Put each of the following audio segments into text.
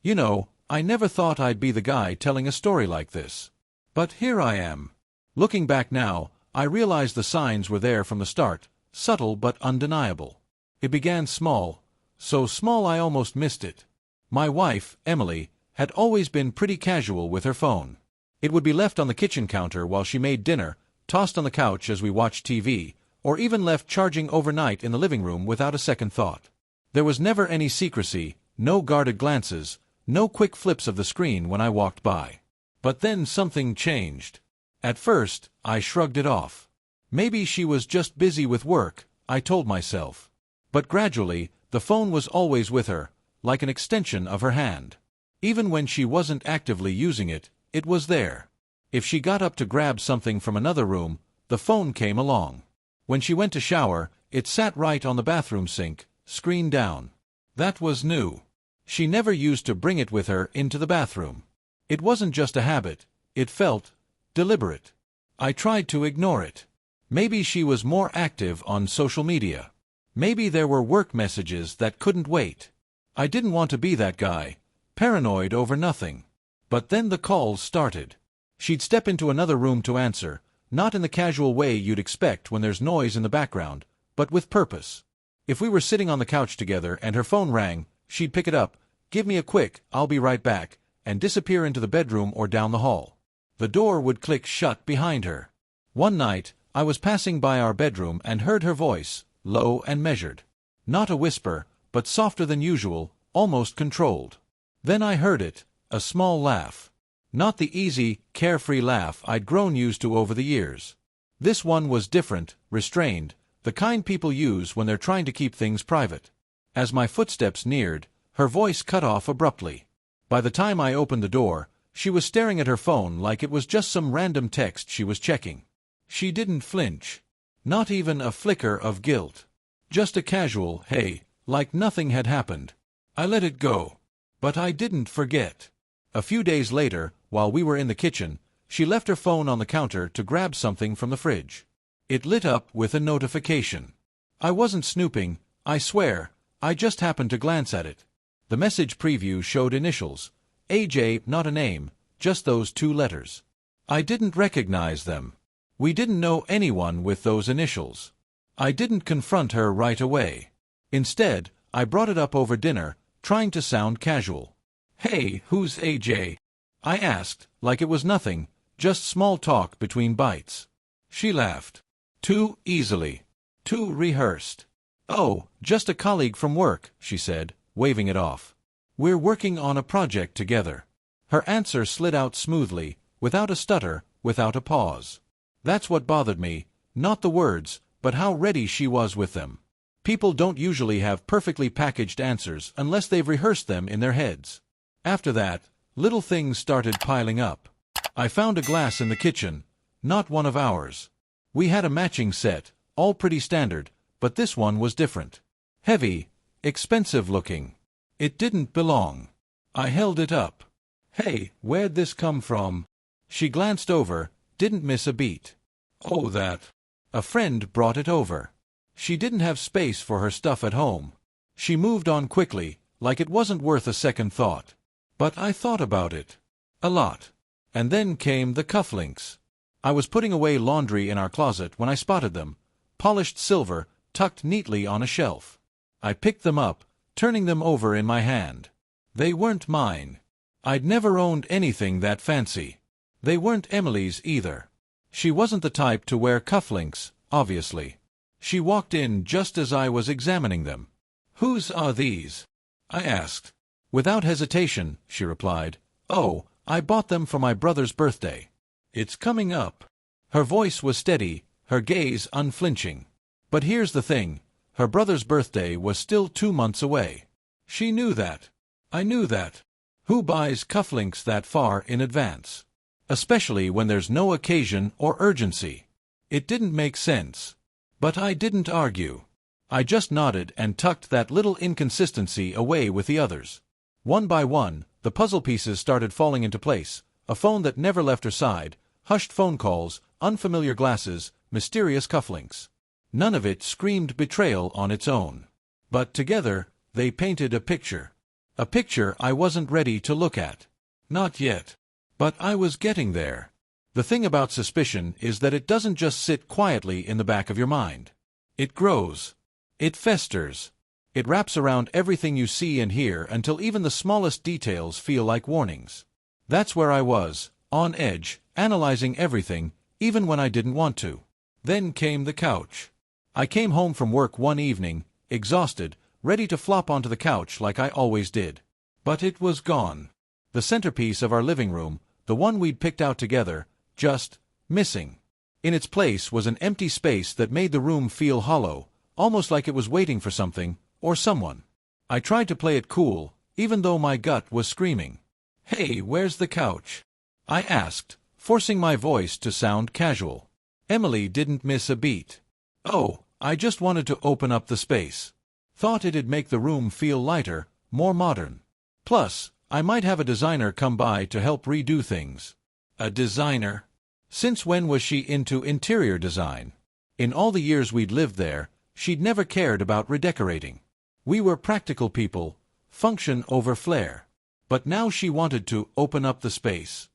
You know, I never thought I'd be the guy telling a story like this. But here I am. Looking back now, I realize the signs were there from the start, subtle but undeniable. It began small, so small I almost missed it. My wife, Emily, had always been pretty casual with her phone. It would be left on the kitchen counter while she made dinner, tossed on the couch as we watched TV, or even left charging overnight in the living room without a second thought. There was never any secrecy, no guarded glances, no quick flips of the screen when I walked by. But then something changed. At first, I shrugged it off. Maybe she was just busy with work, I told myself. But gradually, the phone was always with her, like an extension of her hand. Even when she wasn't actively using it, it was there. If she got up to grab something from another room, the phone came along. When she went to shower, it sat right on the bathroom sink, screen down. That was new. She never used to bring it with her into the bathroom. It wasn't just a habit, it felt deliberate. I tried to ignore it. Maybe she was more active on social media. Maybe there were work messages that couldn't wait. I didn't want to be that guy, paranoid over nothing. But then the calls started. She'd step into another room to answer, not in the casual way you'd expect when there's noise in the background, but with purpose. If we were sitting on the couch together and her phone rang, she'd pick it up, give me a quick, "I'll be right back," and disappear into the bedroom or down the hall. The door would click shut behind her. One night, I was passing by our bedroom and heard her voice, low and measured. Not a whisper, but softer than usual, almost controlled. Then I heard it, a small laugh. Not the easy, carefree laugh I'd grown used to over the years. This one was different, restrained, the kind people use when they're trying to keep things private. As my footsteps neared, her voice cut off abruptly. By the time I opened the door, she was staring at her phone like it was just some random text she was checking. She didn't flinch. Not even a flicker of guilt. Just a casual, hey, like nothing had happened. I let it go. But I didn't forget. A few days later, while we were in the kitchen, she left her phone on the counter to grab something from the fridge. It lit up with a notification. I wasn't snooping, I swear, I just happened to glance at it. The message preview showed initials. AJ, not a name, just those two letters. I didn't recognize them. We didn't know anyone with those initials. I didn't confront her right away. Instead, I brought it up over dinner, trying to sound casual. "Hey, who's AJ?" I asked, like it was nothing, just small talk between bites. She laughed. Too easily. Too rehearsed. "Oh, just a colleague from work," she said, waving it off. "We're working on a project together." Her answer slid out smoothly, without a stutter, without a pause. That's what bothered me, not the words, but how ready she was with them. People don't usually have perfectly packaged answers unless they've rehearsed them in their heads. After that, little things started piling up. I found a glass in the kitchen, not one of ours. We had a matching set, all pretty standard, but this one was different. Heavy, expensive looking. It didn't belong. I held it up. "Hey, where'd this come from?" She glanced over, didn't miss a beat. "Oh, that. A friend brought it over." She didn't have space for her stuff at home. She moved on quickly, like it wasn't worth a second thought. But I thought about it. A lot. And then came the cufflinks. I was putting away laundry in our closet when I spotted them, polished silver, tucked neatly on a shelf. I picked them up, turning them over in my hand. They weren't mine. I'd never owned anything that fancy. They weren't Emily's either. She wasn't the type to wear cufflinks, obviously. She walked in just as I was examining them. "Whose are these?" I asked. Without hesitation, she replied, "Oh, I bought them for my brother's birthday. It's coming up." Her voice was steady, her gaze unflinching. But here's the thing, her brother's birthday was still 2 months away. She knew that. I knew that. Who buys cufflinks that far in advance? Especially when there's no occasion or urgency. It didn't make sense. But I didn't argue. I just nodded and tucked that little inconsistency away with the others. One by one, the puzzle pieces started falling into place, a phone that never left her side, hushed phone calls, unfamiliar glasses, mysterious cufflinks. None of it screamed betrayal on its own. But together, they painted a picture. A picture I wasn't ready to look at. Not yet. But I was getting there. The thing about suspicion is that it doesn't just sit quietly in the back of your mind. It grows. It festers. It wraps around everything you see and hear until even the smallest details feel like warnings. That's where I was, on edge, analyzing everything, even when I didn't want to. Then came the couch. I came home from work one evening, exhausted, ready to flop onto the couch like I always did. But it was gone. The centerpiece of our living room, the one we'd picked out together, just missing. In its place was an empty space that made the room feel hollow, almost like it was waiting for something, or someone. I tried to play it cool, even though my gut was screaming. "Hey, where's the couch?" I asked, forcing my voice to sound casual. Emily didn't miss a beat. "Oh, I just wanted to open up the space. Thought it'd make the room feel lighter, more modern. Plus, I might have a designer come by to help redo things." A designer? Since when was she into interior design? In all the years we'd lived there, she'd never cared about redecorating. We were practical people, function over flair. But now she wanted to open up the space.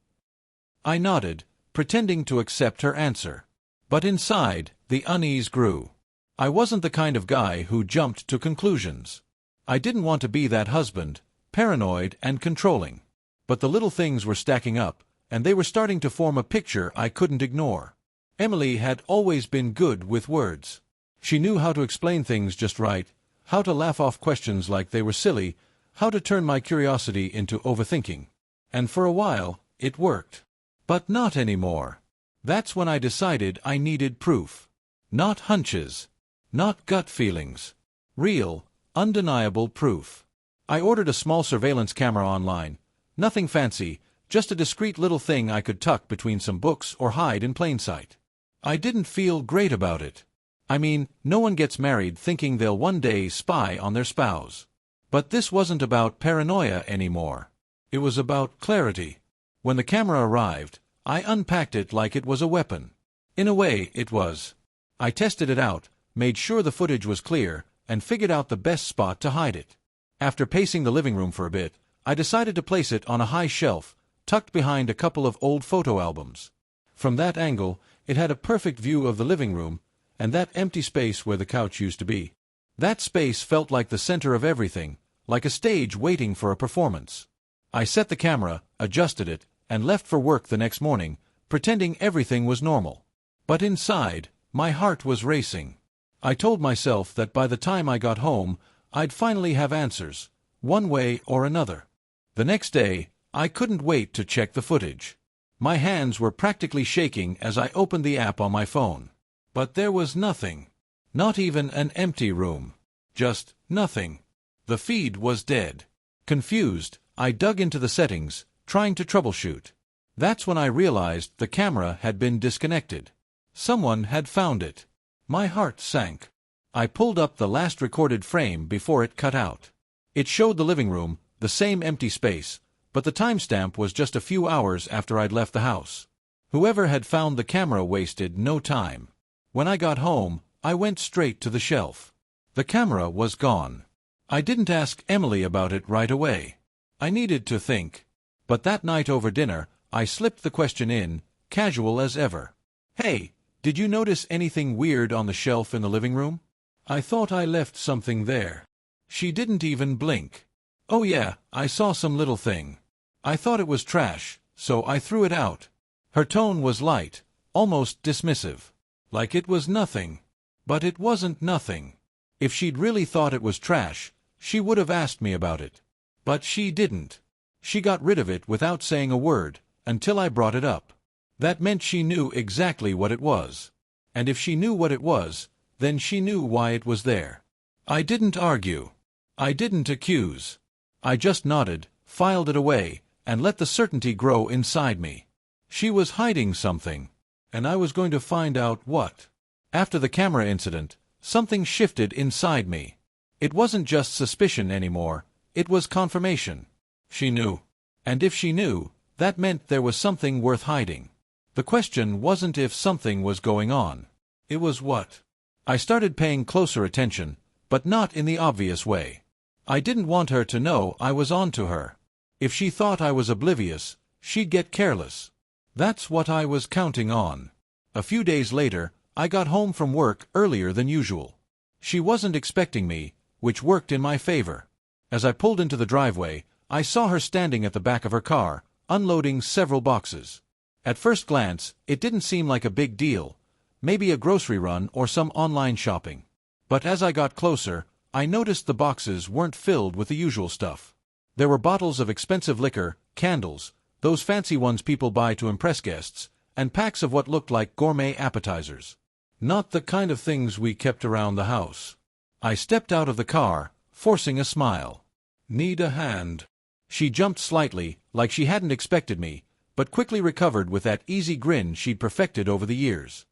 I nodded, pretending to accept her answer. But inside, the unease grew. I wasn't the kind of guy who jumped to conclusions. I didn't want to be that husband, paranoid and controlling. But the little things were stacking up, and they were starting to form a picture I couldn't ignore. Emily had always been good with words. She knew how to explain things just right, how to laugh off questions like they were silly, how to turn my curiosity into overthinking. And for a while, it worked. But not anymore. That's when I decided I needed proof. Not hunches. Not gut feelings. Real, undeniable proof. I ordered a small surveillance camera online. Nothing fancy, just a discreet little thing I could tuck between some books or hide in plain sight. I didn't feel great about it. I mean, no one gets married thinking they'll one day spy on their spouse. But this wasn't about paranoia anymore. It was about clarity. When the camera arrived, I unpacked it like it was a weapon. In a way, it was. I tested it out, made sure the footage was clear, and figured out the best spot to hide it. After pacing the living room for a bit, I decided to place it on a high shelf, tucked behind a couple of old photo albums. From that angle, it had a perfect view of the living room, and that empty space where the couch used to be. That space felt like the center of everything, like a stage waiting for a performance. I set the camera, adjusted it, and left for work the next morning, pretending everything was normal. But inside, my heart was racing. I told myself that by the time I got home, I'd finally have answers, one way or another. The next day, I couldn't wait to check the footage. My hands were practically shaking as I opened the app on my phone. But there was nothing. Not even an empty room. Just nothing. The feed was dead. Confused, I dug into the settings, trying to troubleshoot. That's when I realized the camera had been disconnected. Someone had found it. My heart sank. I pulled up the last recorded frame before it cut out. It showed the living room, the same empty space, but the timestamp was just a few hours after I'd left the house. Whoever had found the camera wasted no time. When I got home, I went straight to the shelf. The camera was gone. I didn't ask Emily about it right away. I needed to think. But that night over dinner, I slipped the question in, casual as ever. "Hey, did you notice anything weird on the shelf in the living room? I thought I left something there." She didn't even blink. "Oh yeah, I saw some little thing. I thought it was trash, so I threw it out." Her tone was light, almost dismissive. Like it was nothing. But it wasn't nothing. If she'd really thought it was trash, she would have asked me about it. But she didn't. She got rid of it without saying a word, until I brought it up. That meant she knew exactly what it was. And if she knew what it was, then she knew why it was there. I didn't argue. I didn't accuse. I just nodded, filed it away, and let the certainty grow inside me. She was hiding something, and I was going to find out what. After the camera incident, something shifted inside me. It wasn't just suspicion anymore, it was confirmation. She knew. And if she knew, that meant there was something worth hiding. The question wasn't if something was going on. It was what. I started paying closer attention, but not in the obvious way. I didn't want her to know I was on to her. If she thought I was oblivious, she'd get careless. That's what I was counting on. A few days later, I got home from work earlier than usual. She wasn't expecting me, which worked in my favor. As I pulled into the driveway, I saw her standing at the back of her car, unloading several boxes. At first glance, it didn't seem like a big deal, maybe a grocery run or some online shopping. But as I got closer, I noticed the boxes weren't filled with the usual stuff. There were bottles of expensive liquor, candles, those fancy ones people buy to impress guests, and packs of what looked like gourmet appetizers. Not the kind of things we kept around the house. I stepped out of the car, forcing a smile. "Need a hand?" She jumped slightly, like she hadn't expected me, but quickly recovered with that easy grin she'd perfected over the years.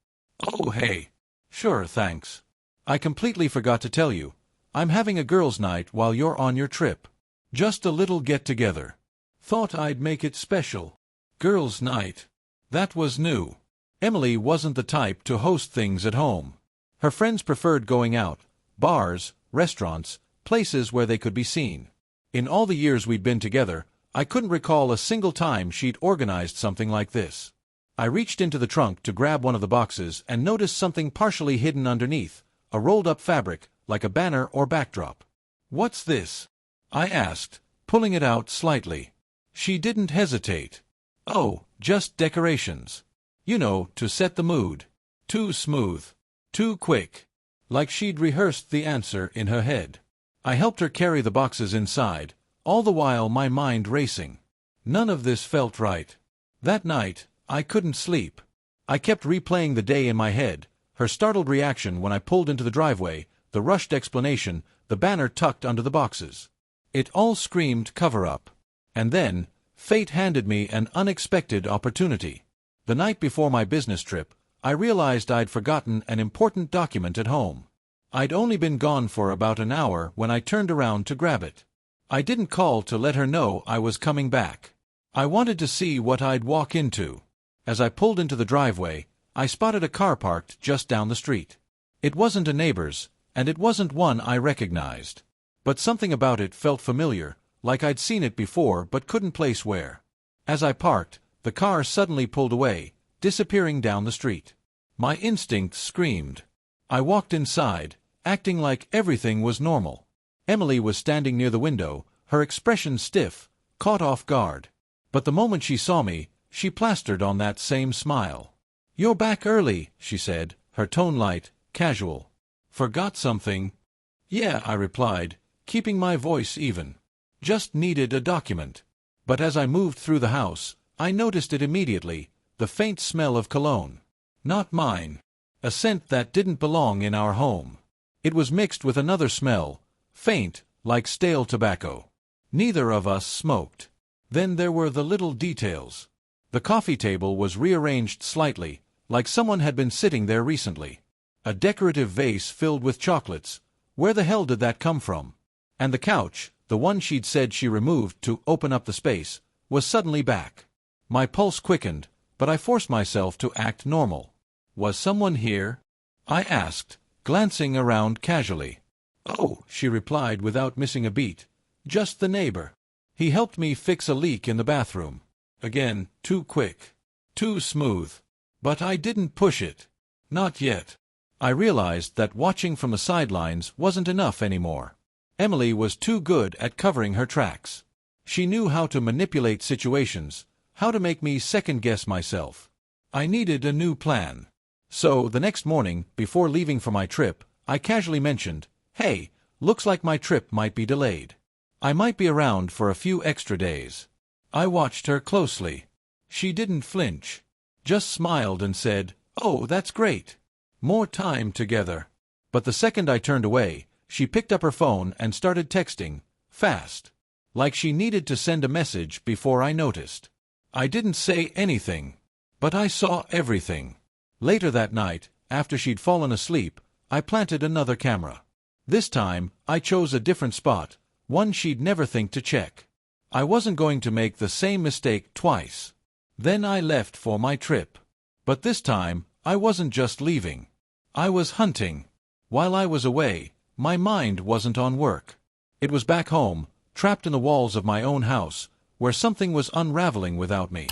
"Oh, hey. Sure, thanks. I completely forgot to tell you. I'm having a girls' night while you're on your trip. Just a little get-together. Thought I'd make it special." Girls' night. That was new. Emily wasn't the type to host things at home. Her friends preferred going out, bars, restaurants, places where they could be seen. In all the years we'd been together, I couldn't recall a single time she'd organized something like this. I reached into the trunk to grab one of the boxes and noticed something partially hidden underneath, a rolled-up fabric, like a banner or backdrop. "What's this?" I asked, pulling it out slightly. She didn't hesitate. "Oh, just decorations. You know, to set the mood." Too smooth. Too quick. Like she'd rehearsed the answer in her head. I helped her carry the boxes inside, all the while my mind racing. None of this felt right. That night, I couldn't sleep. I kept replaying the day in my head, her startled reaction when I pulled into the driveway, the rushed explanation, the banner tucked under the boxes. It all screamed cover-up. And then, fate handed me an unexpected opportunity. The night before my business trip, I realized I'd forgotten an important document at home. I'd only been gone for about an hour when I turned around to grab it. I didn't call to let her know I was coming back. I wanted to see what I'd walk into. As I pulled into the driveway, I spotted a car parked just down the street. It wasn't a neighbor's, and it wasn't one I recognized. But something about it felt familiar, like I'd seen it before but couldn't place where. As I parked, the car suddenly pulled away, disappearing down the street. My instinct screamed. I walked inside, acting like everything was normal. Emily was standing near the window, her expression stiff, caught off guard. But the moment she saw me, she plastered on that same smile. "You're back early," she said, her tone light, casual. "Forgot something?" "Yeah," I replied, keeping my voice even. "Just needed a document." But as I moved through the house, I noticed it immediately, the faint smell of cologne. Not mine. A scent that didn't belong in our home. It was mixed with another smell, faint, like stale tobacco. Neither of us smoked. Then there were the little details. The coffee table was rearranged slightly, like someone had been sitting there recently. A decorative vase filled with chocolates. Where the hell did that come from? And the couch, the one she'd said she removed to open up the space, was suddenly back. My pulse quickened, but I forced myself to act normal. "Was someone here?" I asked, glancing around casually. "Oh," she replied without missing a beat. "Just the neighbor. He helped me fix a leak in the bathroom." Again, too quick. Too smooth. But I didn't push it. Not yet. I realized that watching from the sidelines wasn't enough anymore. Emily was too good at covering her tracks. She knew how to manipulate situations, how to make me second-guess myself. I needed a new plan. So, the next morning, before leaving for my trip, I casually mentioned, "Hey, looks like my trip might be delayed. I might be around for a few extra days." I watched her closely. She didn't flinch. Just smiled and said, "Oh, that's great. More time together." But the second I turned away, she picked up her phone and started texting, fast. Like she needed to send a message before I noticed. I didn't say anything. But I saw everything. Later that night, after she'd fallen asleep, I planted another camera. This time, I chose a different spot, one she'd never think to check. I wasn't going to make the same mistake twice. Then I left for my trip. But this time, I wasn't just leaving. I was hunting. While I was away, my mind wasn't on work. It was back home, trapped in the walls of my own house, where something was unraveling without me.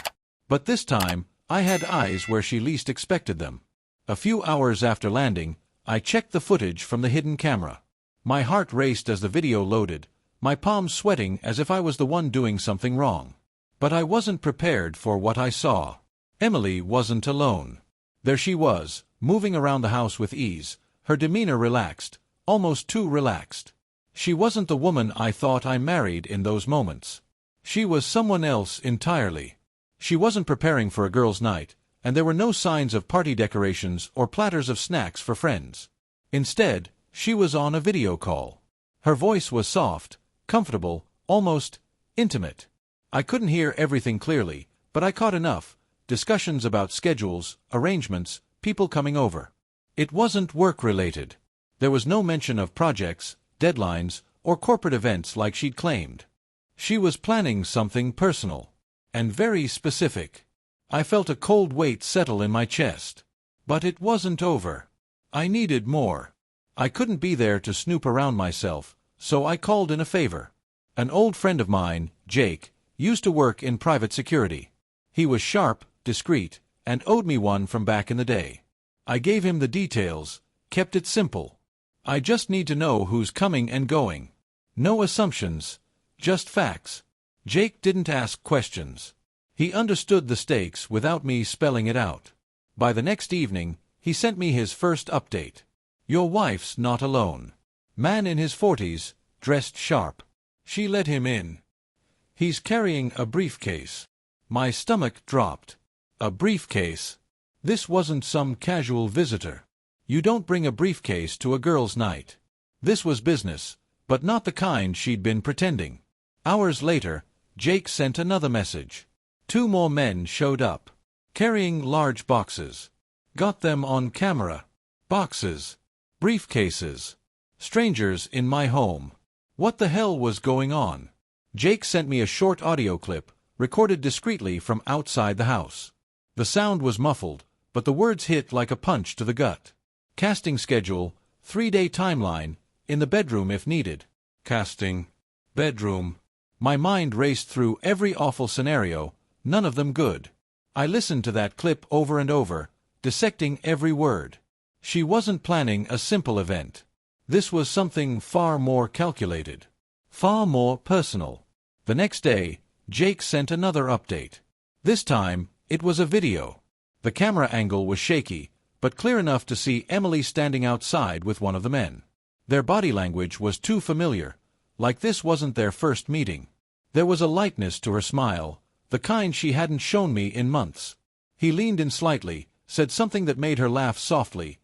But this time, I had eyes where she least expected them. A few hours after landing, I checked the footage from the hidden camera. My heart raced as the video loaded, my palms sweating as if I was the one doing something wrong. But I wasn't prepared for what I saw. Emily wasn't alone. There she was, moving around the house with ease, her demeanor relaxed, almost too relaxed. She wasn't the woman I thought I married in those moments. She was someone else entirely. She wasn't preparing for a girls' night, and there were no signs of party decorations or platters of snacks for friends. Instead, she was on a video call. Her voice was soft, comfortable, almost intimate. I couldn't hear everything clearly, but I caught enough: discussions about schedules, arrangements, people coming over. It wasn't work-related. There was no mention of projects, deadlines, or corporate events like she'd claimed. She was planning something personal, and very specific. I felt a cold weight settle in my chest. But it wasn't over. I needed more. I couldn't be there to snoop around myself, so I called in a favor. An old friend of mine, Jake, used to work in private security. He was sharp, discreet, and owed me one from back in the day. I gave him the details, kept it simple. I just need to know who's coming and going. No assumptions, just facts. Jake didn't ask questions. He understood the stakes without me spelling it out. By the next evening, he sent me his first update. Your wife's not alone. Man in his 40s, dressed sharp. She let him in. He's carrying a briefcase. My stomach dropped. A briefcase? This wasn't some casual visitor. You don't bring a briefcase to a girls' night. This was business, but not the kind she'd been pretending. Hours later, Jake sent another message. 2 more men showed up, carrying large boxes. Got them on camera. Boxes. Briefcases. Strangers in my home. What the hell was going on? Jake sent me a short audio clip, recorded discreetly from outside the house. The sound was muffled, but the words hit like a punch to the gut. Casting schedule, 3-day timeline, in the bedroom if needed. Casting. Bedroom. My mind raced through every awful scenario, none of them good. I listened to that clip over and over, dissecting every word. She wasn't planning a simple event. This was something far more calculated. Far more personal. The next day, Jake sent another update. This time, it was a video. The camera angle was shaky, but clear enough to see Emily standing outside with one of the men. Their body language was too familiar, like this wasn't their first meeting. There was a lightness to her smile, the kind she hadn't shown me in months. He leaned in slightly, said something that made her laugh softly,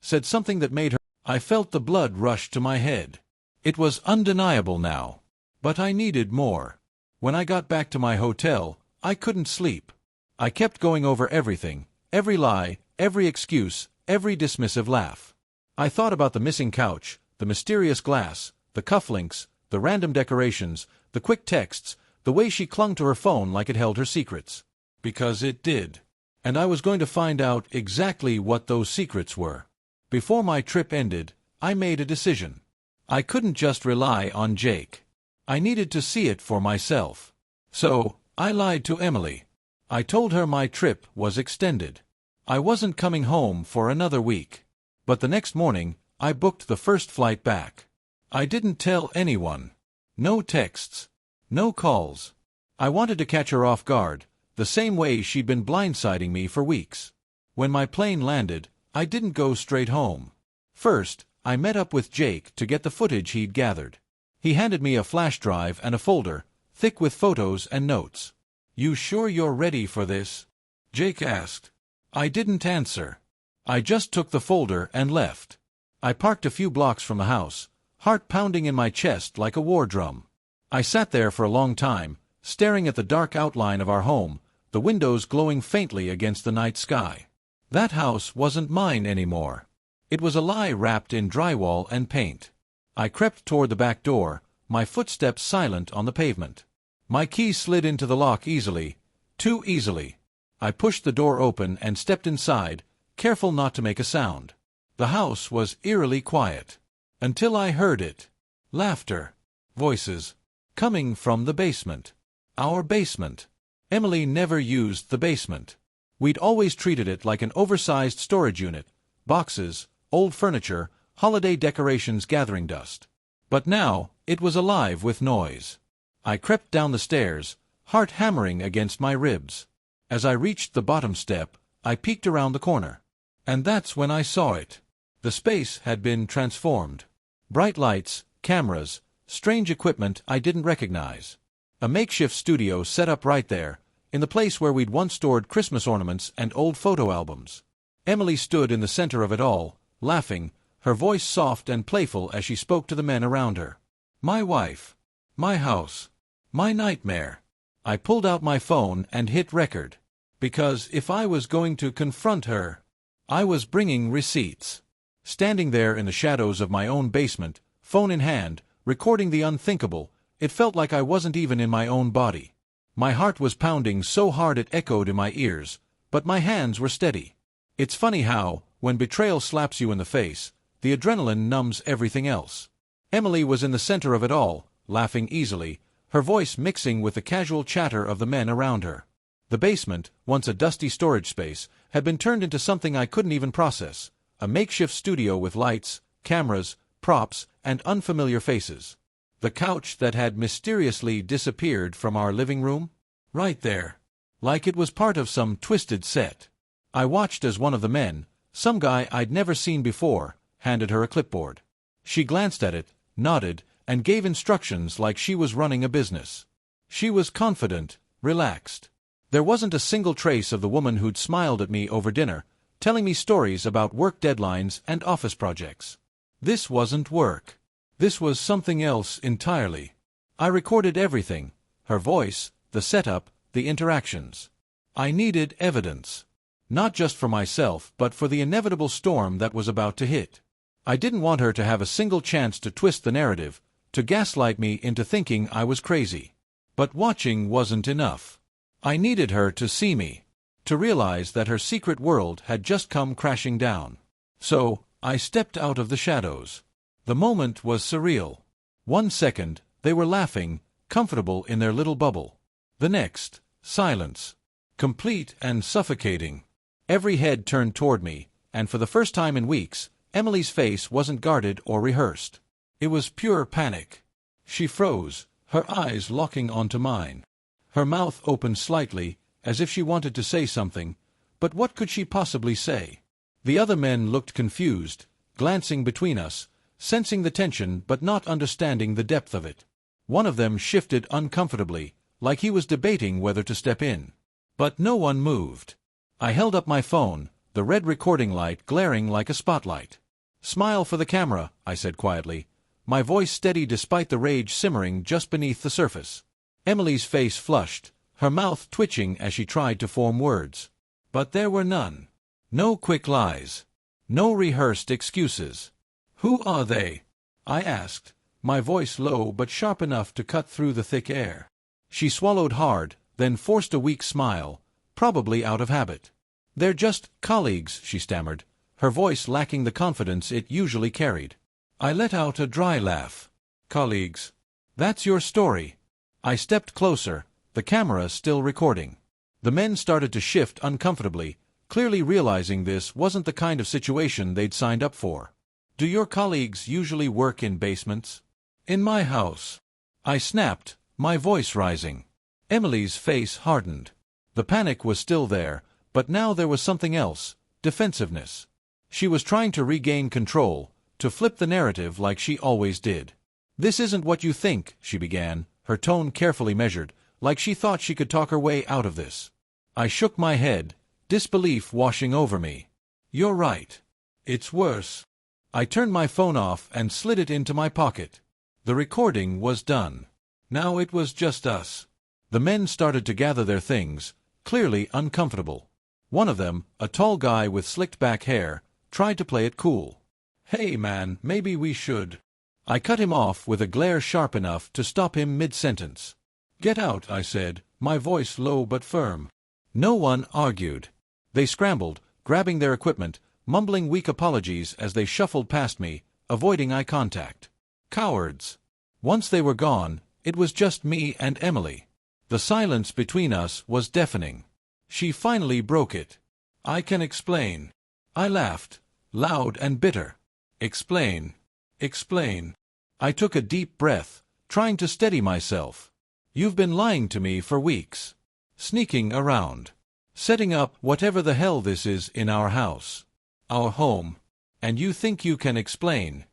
said something that made her... I felt the blood rush to my head. It was undeniable now. But I needed more. When I got back to my hotel, I couldn't sleep. I kept going over everything, every lie, every excuse, every dismissive laugh. I thought about the missing couch, the mysterious glass, the cufflinks, the random decorations, the quick texts, the way she clung to her phone like it held her secrets. Because it did. And I was going to find out exactly what those secrets were. Before my trip ended, I made a decision. I couldn't just rely on Jake. I needed to see it for myself. So, I lied to Emily. I told her my trip was extended. I wasn't coming home for another week. But the next morning, I booked the first flight back. I didn't tell anyone. No texts. No calls. I wanted to catch her off guard, the same way she'd been blindsiding me for weeks. When my plane landed, I didn't go straight home. First, I met up with Jake to get the footage he'd gathered. He handed me a flash drive and a folder, thick with photos and notes. "You sure you're ready for this?" Jake asked. I didn't answer. I just took the folder and left. I parked a few blocks from the house, heart pounding in my chest like a war drum. I sat there for a long time, staring at the dark outline of our home, the windows glowing faintly against the night sky. That house wasn't mine anymore. It was a lie wrapped in drywall and paint. I crept toward the back door, my footsteps silent on the pavement. My key slid into the lock easily, too easily. I pushed the door open and stepped inside, careful not to make a sound. The house was eerily quiet. Until I heard it. Laughter. Voices. Coming from the basement. Our basement. Emily never used the basement. We'd always treated it like an oversized storage unit. Boxes, old furniture, holiday decorations gathering dust. But now, it was alive with noise. I crept down the stairs, heart hammering against my ribs. As I reached the bottom step, I peeked around the corner. And that's when I saw it. The space had been transformed. Bright lights, cameras, strange equipment I didn't recognize. A makeshift studio set up right there, in the place where we'd once stored Christmas ornaments and old photo albums. Emily stood in the center of it all, laughing, her voice soft and playful as she spoke to the men around her. My wife. My house. My nightmare. I pulled out my phone and hit record. Because if I was going to confront her, I was bringing receipts. Standing there in the shadows of my own basement, phone in hand, recording the unthinkable, it felt like I wasn't even in my own body. My heart was pounding so hard it echoed in my ears, but my hands were steady. It's funny how, when betrayal slaps you in the face, the adrenaline numbs everything else. Emily was in the center of it all, laughing easily, her voice mixing with the casual chatter of the men around her. The basement, once a dusty storage space, had been turned into something I couldn't even process, a makeshift studio with lights, cameras, props, and unfamiliar faces. The couch that had mysteriously disappeared from our living room? Right there. Like it was part of some twisted set. I watched as one of the men, some guy I'd never seen before, handed her a clipboard. She glanced at it, nodded, and gave instructions like she was running a business. She was confident, relaxed. There wasn't a single trace of the woman who'd smiled at me over dinner, telling me stories about work deadlines and office projects. This wasn't work. This was something else entirely. I recorded everything, her voice, the setup, the interactions. I needed evidence. Not just for myself, but for the inevitable storm that was about to hit. I didn't want her to have a single chance to twist the narrative, to gaslight me into thinking I was crazy. But watching wasn't enough. I needed her to see me, to realize that her secret world had just come crashing down. So, I stepped out of the shadows. The moment was surreal. 1 second, they were laughing, comfortable in their little bubble. The next, silence. Complete and suffocating. Every head turned toward me, and for the first time in weeks, Emily's face wasn't guarded or rehearsed. It was pure panic. She froze, her eyes locking onto mine. Her mouth opened slightly, as if she wanted to say something, but what could she possibly say? The other men looked confused, glancing between us, sensing the tension but not understanding the depth of it. One of them shifted uncomfortably, like he was debating whether to step in. But no one moved. I held up my phone, the red recording light glaring like a spotlight. "Smile for the camera," I said quietly, my voice steady despite the rage simmering just beneath the surface. Emily's face flushed, her mouth twitching as she tried to form words. But there were none. No quick lies. No rehearsed excuses. "Who are they?" I asked, my voice low but sharp enough to cut through the thick air. She swallowed hard, then forced a weak smile, probably out of habit. "They're just colleagues," she stammered, her voice lacking the confidence it usually carried. I let out a dry laugh. "Colleagues. That's your story." I stepped closer, the camera still recording. The men started to shift uncomfortably, clearly realizing this wasn't the kind of situation they'd signed up for. "Do your colleagues usually work in basements?" "In my house," I snapped, my voice rising. Emily's face hardened. The panic was still there, but now there was something else, defensiveness. She was trying to regain control, to flip the narrative like she always did. "This isn't what you think," she began, her tone carefully measured, like she thought she could talk her way out of this. I shook my head, disbelief washing over me. "You're right. It's worse." I turned my phone off and slid it into my pocket. The recording was done. Now it was just us. The men started to gather their things, clearly uncomfortable. One of them, a tall guy with slicked back hair, tried to play it cool. "Hey man, maybe we should." I cut him off with a glare sharp enough to stop him mid-sentence. "Get out," I said, my voice low but firm. No one argued. They scrambled, grabbing their equipment, mumbling weak apologies as they shuffled past me, avoiding eye contact. Cowards. Once they were gone, it was just me and Emily. The silence between us was deafening. She finally broke it. "I can explain." I laughed, loud and bitter. "Explain. Explain." I took a deep breath, trying to steady myself. "You've been lying to me for weeks. Sneaking around. Setting up whatever the hell this is in our house. Our home. And you think you can explain."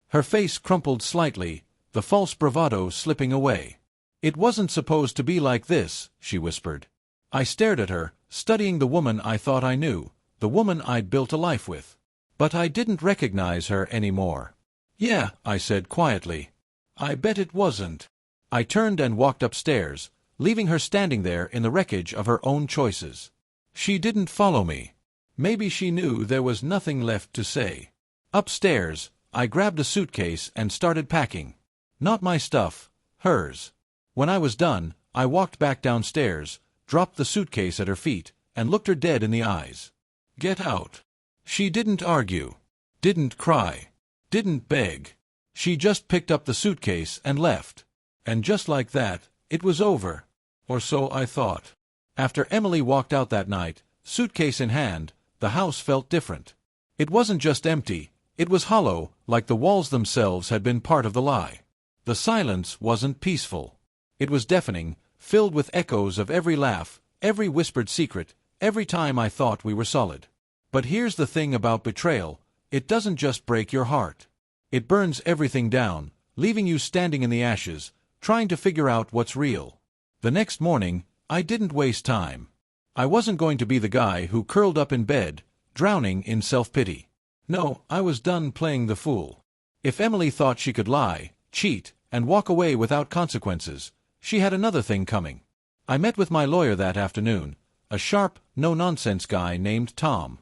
Her face crumpled slightly, the false bravado slipping away. "It wasn't supposed to be like this," she whispered. I stared at her, studying the woman I thought I knew, the woman I'd built a life with. But I didn't recognize her anymore. "Yeah," I said quietly. "I bet it wasn't." I turned and walked upstairs, leaving her standing there in the wreckage of her own choices. She didn't follow me. Maybe she knew there was nothing left to say. Upstairs, I grabbed a suitcase and started packing. Not my stuff, hers. When I was done, I walked back downstairs, dropped the suitcase at her feet, and looked her dead in the eyes. "Get out." She didn't argue. Didn't cry. Didn't beg. She just picked up the suitcase and left. And just like that, it was over. Or so I thought. After Emily walked out that night, suitcase in hand, the house felt different. It wasn't just empty, it was hollow, like the walls themselves had been part of the lie. The silence wasn't peaceful. It was deafening, filled with echoes of every laugh, every whispered secret, every time I thought we were solid. But here's the thing about betrayal, it doesn't just break your heart. It burns everything down, leaving you standing in the ashes, trying to figure out what's real. The next morning, I didn't waste time. I wasn't going to be the guy who curled up in bed, drowning in self-pity. No, I was done playing the fool. If Emily thought she could lie, cheat, and walk away without consequences, she had another thing coming. I met with my lawyer that afternoon, a sharp, no-nonsense guy named Tom.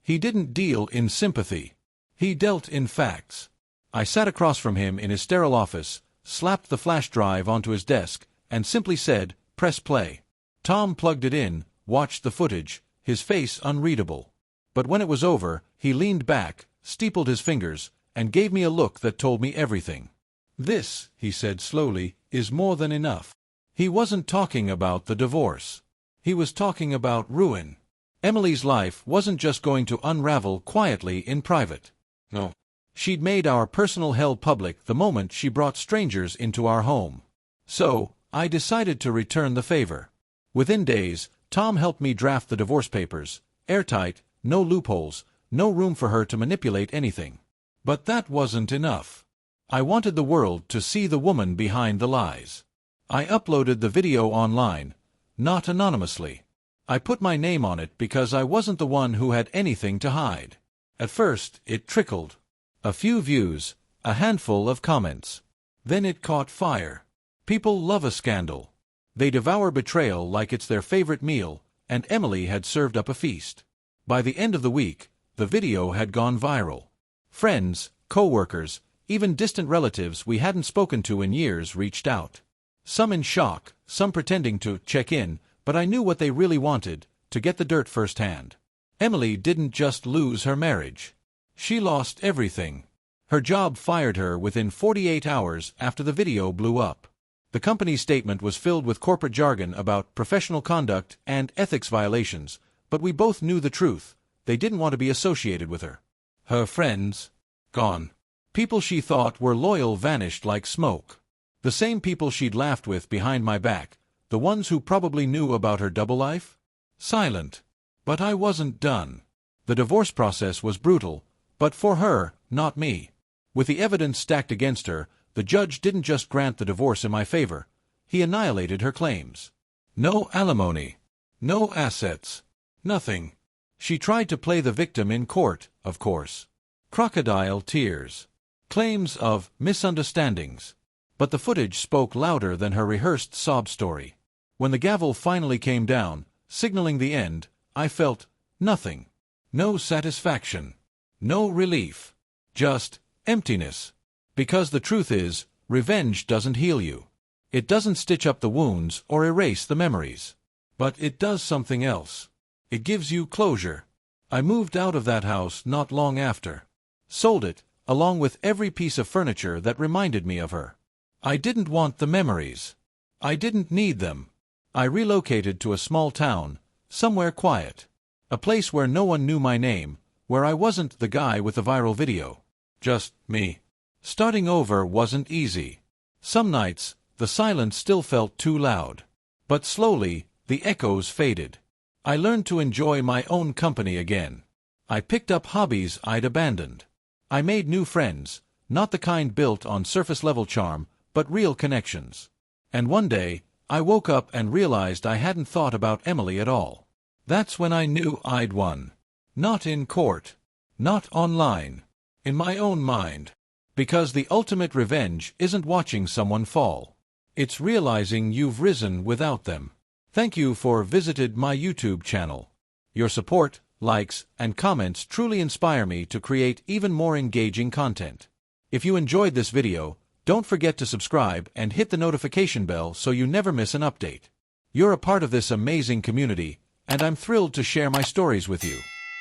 He didn't deal in sympathy. He dealt in facts. I sat across from him in his sterile office, slapped the flash drive onto his desk, and simply said, "Press play." Tom plugged it in, watched the footage, his face unreadable. But when it was over, he leaned back, steepled his fingers, and gave me a look that told me everything. "This," he said slowly, "is more than enough." He wasn't talking about the divorce. He was talking about ruin. Emily's life wasn't just going to unravel quietly in private. No. She'd made our personal hell public the moment she brought strangers into our home. So, I decided to return the favor. Within days, Tom helped me draft the divorce papers, airtight, no loopholes, no room for her to manipulate anything. But that wasn't enough. I wanted the world to see the woman behind the lies. I uploaded the video online, not anonymously. I put my name on it because I wasn't the one who had anything to hide. At first, it trickled. A few views, a handful of comments. Then it caught fire. People love a scandal. They devour betrayal like it's their favorite meal, and Emily had served up a feast. By the end of the week, the video had gone viral. Friends, co-workers, even distant relatives we hadn't spoken to in years reached out. Some in shock, some pretending to check in, but I knew what they really wanted, to get the dirt firsthand. Emily didn't just lose her marriage. She lost everything. Her job fired her within 48 hours after the video blew up. The company's statement was filled with corporate jargon about professional conduct and ethics violations, but we both knew the truth. They didn't want to be associated with her. Her friends, gone. People she thought were loyal vanished like smoke. The same people she'd laughed with behind my back, the ones who probably knew about her double life? Silent. But I wasn't done. The divorce process was brutal, but for her, not me. With the evidence stacked against her, the judge didn't just grant the divorce in my favor. He annihilated her claims. No alimony. No assets. Nothing. She tried to play the victim in court, of course. Crocodile tears. Claims of misunderstandings. But the footage spoke louder than her rehearsed sob story. When the gavel finally came down, signaling the end, I felt nothing. No satisfaction. No relief. Just emptiness. Because the truth is, revenge doesn't heal you. It doesn't stitch up the wounds or erase the memories. But it does something else. It gives you closure. I moved out of that house not long after. Sold it, along with every piece of furniture that reminded me of her. I didn't want the memories. I didn't need them. I relocated to a small town, somewhere quiet. A place where no one knew my name, where I wasn't the guy with the viral video. Just me. Starting over wasn't easy. Some nights, the silence still felt too loud. But slowly, the echoes faded. I learned to enjoy my own company again. I picked up hobbies I'd abandoned. I made new friends, not the kind built on surface-level charm, but real connections. And one day, I woke up and realized I hadn't thought about Emily at all. That's when I knew I'd won. Not in court. Not online. In my own mind. Because the ultimate revenge isn't watching someone fall. It's realizing you've risen without them. Thank you for visited my YouTube channel. Your support, likes, and comments truly inspire me to create even more engaging content. If you enjoyed this video, don't forget to subscribe and hit the notification bell so you never miss an update. You're a part of this amazing community, and I'm thrilled to share my stories with you.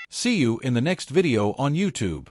See you in the next video on YouTube.